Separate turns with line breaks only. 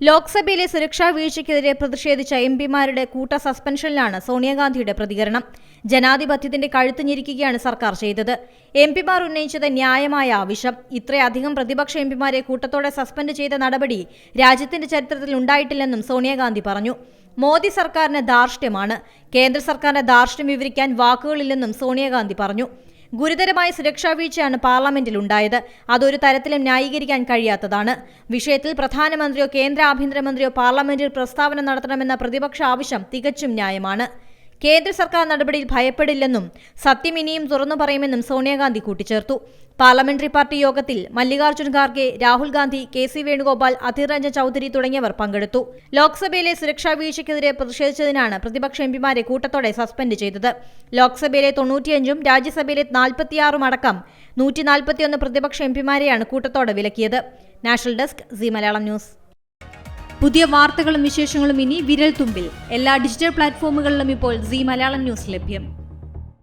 ലോക്സഭയിലെ സുരക്ഷാ വീഴ്ചയ്ക്കെതിരെ പ്രതിഷേധിച്ച എംപിമാരുടെ കൂട്ട സസ്പെൻഷനിലാണ് സോണിയാഗാന്ധിയുടെ പ്രതികരണം. ജനാധിപത്യത്തിന്റെ കഴുത്ത് ഞെരിക്കുകയാണ് സർക്കാർ ചെയ്തത്. എംപിമാർ ഉന്നയിച്ചത് ന്യായമായ ആവശ്യം. ഇത്രയധികം പ്രതിപക്ഷ എംപിമാരെ കൂട്ടത്തോടെ സസ്പെൻഡ് ചെയ്ത നടപടി രാജ്യത്തിന്റെ ചരിത്രത്തിൽ ഉണ്ടായിട്ടില്ലെന്നും സോണിയാഗാന്ധി പറഞ്ഞു. മോദി സർക്കാരിന് ധാർഷ്ട്യമാണ്. കേന്ദ്ര സർക്കാരിന്റെ ധാർഷ്ട്യം വിവരിക്കാൻ വാക്കുകളില്ലെന്നും സോണിയാഗാന്ധി പറഞ്ഞു. ഗുരുതരമായ സുരക്ഷാ വീഴ്ചയാണ് പാർലമെന്റിൽ ഉണ്ടായത്. അതൊരു തരത്തിലും ന്യായീകരിക്കാൻ കഴിയാത്തതാണ്. വിഷയത്തിൽ പ്രധാനമന്ത്രിയോ കേന്ദ്ര ആഭ്യന്തരമന്ത്രിയോ പാർലമെന്റിൽ പ്രസ്താവന നടത്തണമെന്ന പ്രതിപക്ഷ ആവശ്യം തികച്ചും ന്യായമാണ്. കേന്ദ്ര സർക്കാർ നടപടിയിൽ ഭയപ്പെടില്ലെന്നും സത്യം ഇനിയും തുറന്നു പറയുമെന്നും സോണിയാഗാന്ധി കൂട്ടിച്ചേർത്തു. പാർലമെന്ററി പാർട്ടി യോഗത്തിൽ മല്ലികാർജ്ജുൻ ഖാർഗെ, രാഹുൽ ഗാന്ധി, KC വേണുഗോപാൽ, അധീർ രഞ്ജൻ ചൌധരി തുടങ്ങിയവർ പങ്കെടുത്തു. ലോക്സഭയിലെ സുരക്ഷാ വീഴ്ചയ്ക്കെതിരെ പ്രതിഷേധിച്ചതിനാണ് പ്രതിപക്ഷ എംപിമാരെ കൂട്ടത്തോടെ സസ്പെൻഡ് ചെയ്തത്. ലോക്സഭയിലെ 95ഉം രാജ്യസഭയിലെ 46ഉം അടക്കം 141 പ്രതിപക്ഷ എംപിമാരെയാണ് കൂട്ടത്തോടെ വിലക്കിയത്. National desk, C Malayalam news. പുതിയ വാർത്തകളും വിശേഷങ്ങളും ഇനി വിരൽ തുമ്പിൽ. എല്ലാ ഡിജിറ്റൽ പ്ലാറ്റ്ഫോമുകളിലും ഇപ്പോൾ സി മലയാളം ന്യൂസ് ലഭ്യം.